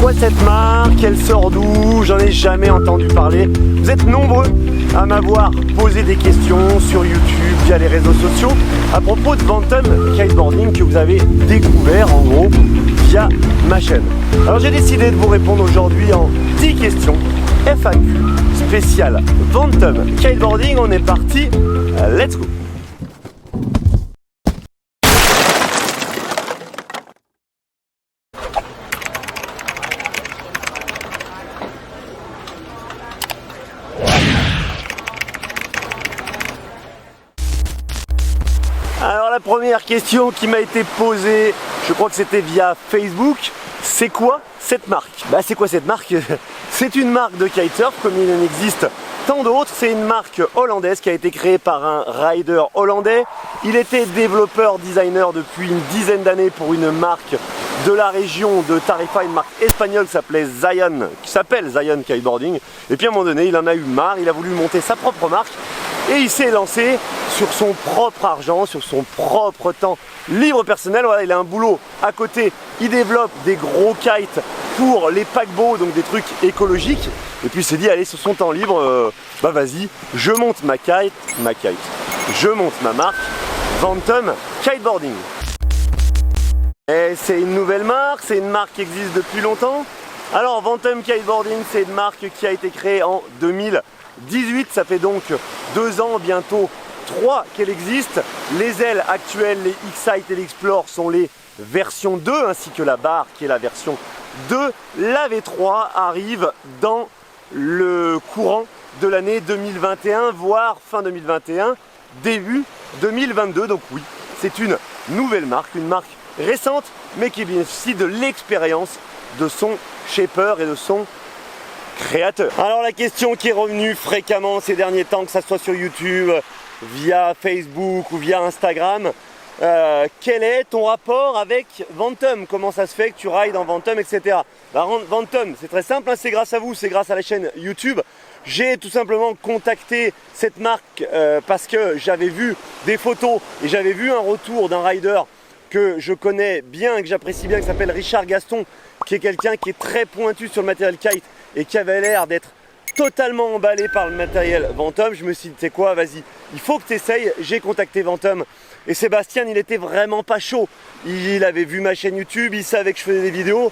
quoi cette marque? Elle sort d'où? J'en ai jamais entendu parler. Vous êtes nombreux à m'avoir posé des questions sur YouTube, via les réseaux sociaux, à propos de Ventum Kiteboarding que vous avez découvert en gros via ma chaîne. Alors j'ai décidé de vous répondre aujourd'hui en 10 questions FAQ spéciales Ventum Kiteboarding. On est parti, let's go! Alors la première question qui m'a été posée, je crois que c'était via Facebook, c'est quoi cette marque? C'est quoi cette marque? C'est une marque de kitesurf comme il en existe tant d'autres. C'est une marque hollandaise qui a été créée par un rider hollandais. Il était développeur designer depuis une dizaine d'années pour une marque de la région de Tarifa, une marque espagnole qui s'appelle Zion Kiteboarding. Et puis à un moment donné, il en a eu marre, il a voulu monter sa propre marque. Et il s'est lancé sur son propre argent, sur son propre temps libre personnel. Voilà, il a un boulot à côté, il développe des gros kites pour les paquebots, donc des trucs écologiques. Et puis il s'est dit, allez, sur son temps libre, vas-y, je monte ma kite, je monte ma marque, Ventum Kiteboarding. Et c'est une nouvelle marque, c'est une marque qui existe depuis longtemps. Alors Ventum Kiteboarding, c'est une marque qui a été créée en 2018, ça fait donc 2 ans, bientôt 3 qu'elle existe. Les ailes actuelles, les X-Sight et l'Explore sont les versions 2, ainsi que la barre qui est la version 2. La V3 arrive dans le courant de l'année 2021, voire fin 2021, début 2022. Donc oui, c'est une nouvelle marque, une marque récente, mais qui bénéficie de l'expérience de son shaper et de son créateur. Alors la question qui est revenue fréquemment ces derniers temps, que ça soit sur YouTube, via Facebook ou via Instagram, quel est ton rapport avec Ventum? Comment ça se fait que tu rides en Ventum, etc. Ventum, c'est très simple, hein, c'est grâce à vous, c'est grâce à la chaîne YouTube. J'ai tout simplement contacté cette marque parce que j'avais vu des photos et j'avais vu un retour d'un rider que je connais bien, que j'apprécie bien, qui s'appelle Richard Gaston, qui est quelqu'un qui est très pointu sur le matériel kite et qui avait l'air d'être totalement emballé par le matériel Ventum. Je me suis dit, tu sais quoi, vas-y, il faut que tu essayes. J'ai contacté Ventum et Sébastien, il était vraiment pas chaud. Il avait vu ma chaîne YouTube, il savait que je faisais des vidéos,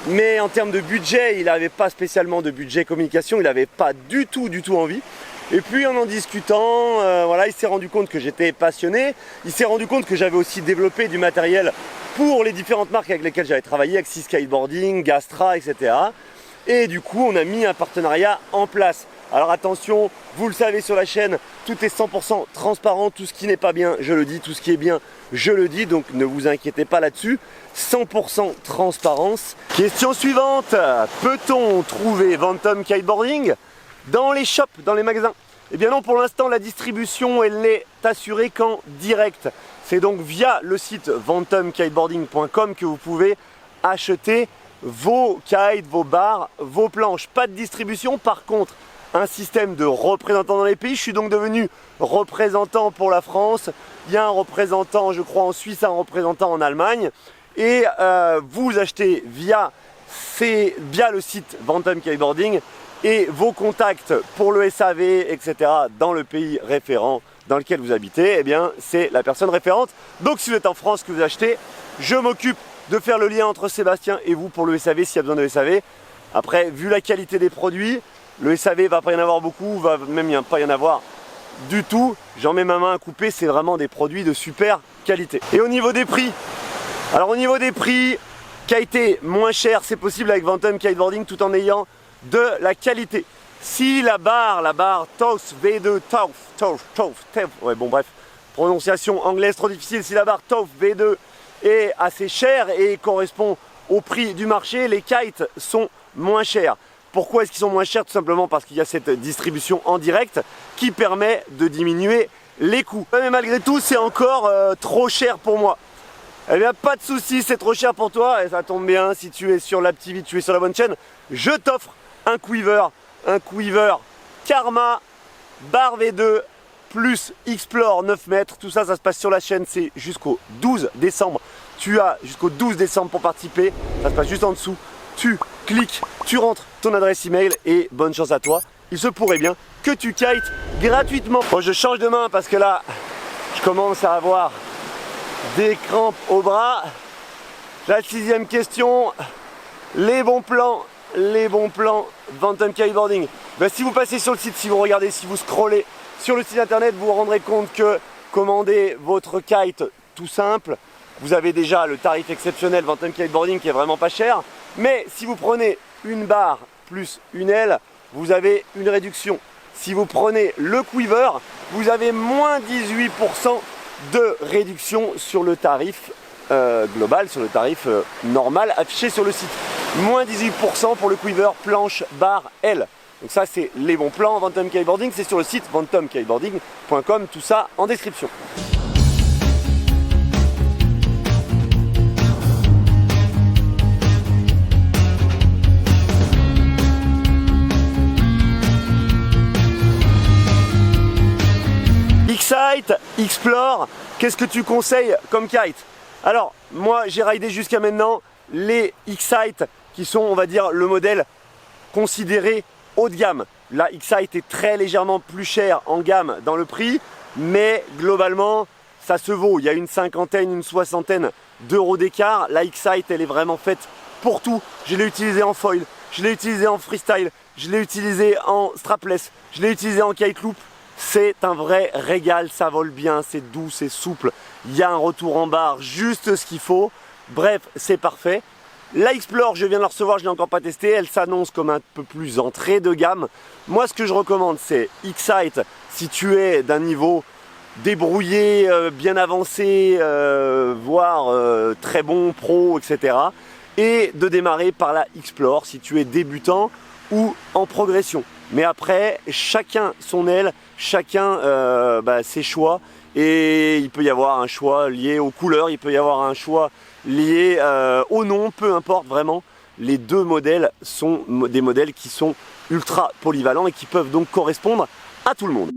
mais en termes de budget, il n'avait pas spécialement de budget communication, il n'avait pas du tout envie. Et puis en discutant, voilà, il s'est rendu compte que j'étais passionné, il s'est rendu compte que j'avais aussi développé du matériel pour les différentes marques avec lesquelles j'avais travaillé, Axis Kiteboarding, Gastra, etc. Et du coup, on a mis un partenariat en place. Alors attention, vous le savez sur la chaîne, tout est 100% transparent, tout ce qui n'est pas bien, je le dis, tout ce qui est bien, je le dis, donc ne vous inquiétez pas là-dessus, 100% transparence. Question suivante, peut-on trouver Ventum Kiteboarding dans les shops, dans les magasins? Eh bien non, pour l'instant, la distribution, elle n'est assurée qu'en direct. C'est donc via le site ventumkiteboarding.com que vous pouvez acheter vos kites, vos barres, vos planches. Pas de distribution, par contre, un système de représentants dans les pays. Je suis donc devenu représentant pour la France. Il y a un représentant, je crois, en Suisse, un représentant en Allemagne. Et vous achetez via le site Ventum Kiteboarding et vos contacts pour le SAV, etc. dans le pays référent dans lequel vous habitez, eh bien c'est la personne référente. Donc si vous êtes en France, que vous achetez, je m'occupe de faire le lien entre Sébastien et vous pour le SAV s'il y a besoin de SAV. Après, vu la qualité des produits, le SAV va pas y en avoir beaucoup, va même pas y en avoir du tout. J'en mets ma main à couper, c'est vraiment des produits de super qualité. Et au niveau des prix, alors au niveau des prix, qualité moins cher, c'est possible avec Ventum Kiteboarding tout en ayant de la qualité. Si la barre TOF V2, ouais bon bref, prononciation anglaise trop difficile, si la barre TOF V2 est assez chère et correspond au prix du marché, les kites sont moins chers. Pourquoi est-ce qu'ils sont moins chers? Tout simplement parce qu'il y a cette distribution en direct qui permet de diminuer les coûts. Mais malgré tout, c'est encore trop cher pour moi. Eh bien, pas de souci, c'est trop cher pour toi et ça tombe bien, si tu es sur l'AppTV, tu es sur la bonne chaîne, je t'offre un quiver Karma barre V2 plus Explore 9 mètres. Tout ça, ça se passe sur la chaîne, c'est jusqu'au 12 décembre. Tu as jusqu'au 12 décembre pour participer, ça se passe juste en dessous. Tu clic, tu rentres ton adresse email et bonne chance à toi. Il se pourrait bien que tu kites gratuitement. Bon, je change de main parce que là, je commence à avoir des crampes au bras. La 6e question, les bons plans Ventum Kiteboarding. Ben, si vous passez sur le site, si vous regardez, si vous scrollez sur le site internet, vous vous rendrez compte que commander votre kite tout simple, vous avez déjà le tarif exceptionnel Ventum Kiteboarding qui est vraiment pas cher. Mais si vous prenez une barre plus une aile, vous avez une réduction. Si vous prenez le quiver, vous avez moins 18% de réduction sur le tarif global, sur le tarif normal affiché sur le site. Moins 18% pour le quiver, planche, barre, aile. Donc ça c'est les bons plans Ventum Kiteboarding, c'est sur le site ventumkiteboarding.com, tout ça en description. X-Sight, Explore, qu'est-ce que tu conseilles comme kite? Alors, moi j'ai ridé jusqu'à maintenant les X-Sight qui sont, on va dire, le modèle considéré haut de gamme. La X-Sight est très légèrement plus chère en gamme dans le prix, mais globalement, ça se vaut. Il y a une cinquantaine, une soixantaine d'euros d'écart. La X-Sight, elle est vraiment faite pour tout. Je l'ai utilisée en foil, je l'ai utilisée en freestyle, je l'ai utilisée en strapless, je l'ai utilisée en kite loop. C'est un vrai régal, ça vole bien, c'est doux, c'est souple. Il y a un retour en barre, juste ce qu'il faut. Bref, c'est parfait. La Explore, je viens de la recevoir, je ne l'ai encore pas testée. Elle s'annonce comme un peu plus entrée de gamme. Moi, ce que je recommande, c'est X-Sight. Si tu es d'un niveau débrouillé, bien avancé, voire très bon, pro, etc. Et de démarrer par la Explore si tu es débutant ou en progression. Mais après, chacun son aile, chacun ses choix. Et il peut y avoir un choix lié aux couleurs, il peut y avoir un choix lié au nom, peu importe vraiment. Les deux modèles sont des modèles qui sont ultra polyvalents et qui peuvent donc correspondre à tout le monde.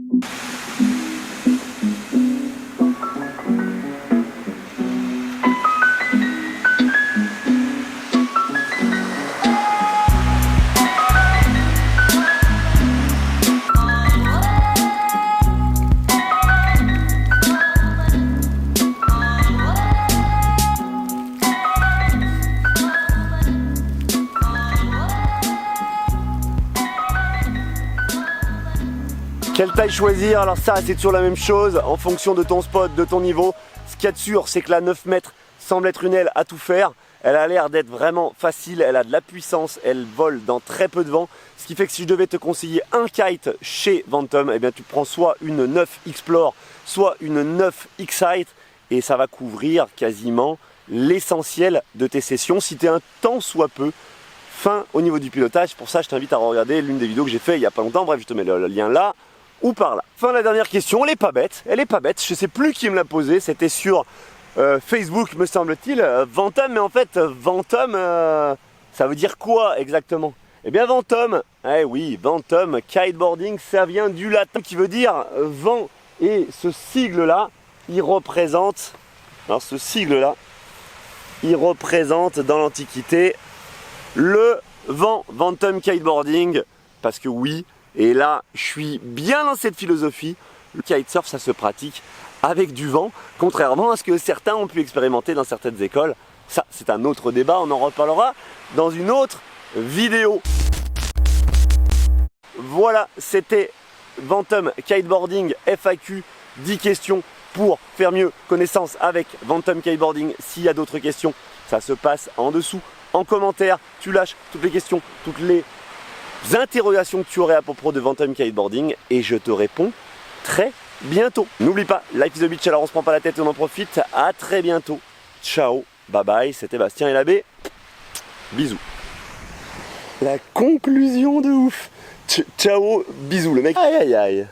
Quelle taille choisir? Alors ça, c'est toujours la même chose en fonction de ton spot, de ton niveau. Ce qu'il y a de sûr, c'est que la 9 mètres semble être une aile à tout faire. Elle a l'air d'être vraiment facile, elle a de la puissance, elle vole dans très peu de vent. Ce qui fait que si je devais te conseiller un kite chez Ventum, eh bien tu prends soit une 9 Explore, soit une 9 X-Sight et ça va couvrir quasiment l'essentiel de tes sessions si tu es un tant soit peu fin au niveau du pilotage. Pour ça, je t'invite à regarder l'une des vidéos que j'ai fait il n'y a pas longtemps. Bref, je te mets le lien là ou par là. Enfin, la dernière question, elle est pas bête, je sais plus qui me l'a posée, c'était sur Facebook me semble-t-il, Ventum, mais en fait Ventum, ça veut dire quoi exactement? Eh bien Ventum, oui, Ventum Kiteboarding, ça vient du latin qui veut dire vent, et ce sigle là, il représente, alors ce sigle là, il représente dans l'Antiquité le vent, Ventum Kiteboarding, parce que oui, et là, je suis bien dans cette philosophie. Le kitesurf, ça se pratique avec du vent, contrairement à ce que certains ont pu expérimenter dans certaines écoles. Ça, c'est un autre débat, on en reparlera dans une autre vidéo. Voilà, c'était Ventum Kiteboarding FAQ, 10 questions pour faire mieux connaissance avec Ventum Kiteboarding. S'il y a d'autres questions, ça se passe en dessous, en commentaire. Tu lâches toutes les questions, toutes les interrogations que tu aurais à propos de Ventum Kiteboarding et je te réponds très bientôt. N'oublie pas, life is a beach, alors on se prend pas la tête et on en profite. À très bientôt. Ciao, bye bye, c'était Bastien et l'abbé. Bisous. La conclusion de ouf. Ciao, bisous le mec. Aïe aïe aïe.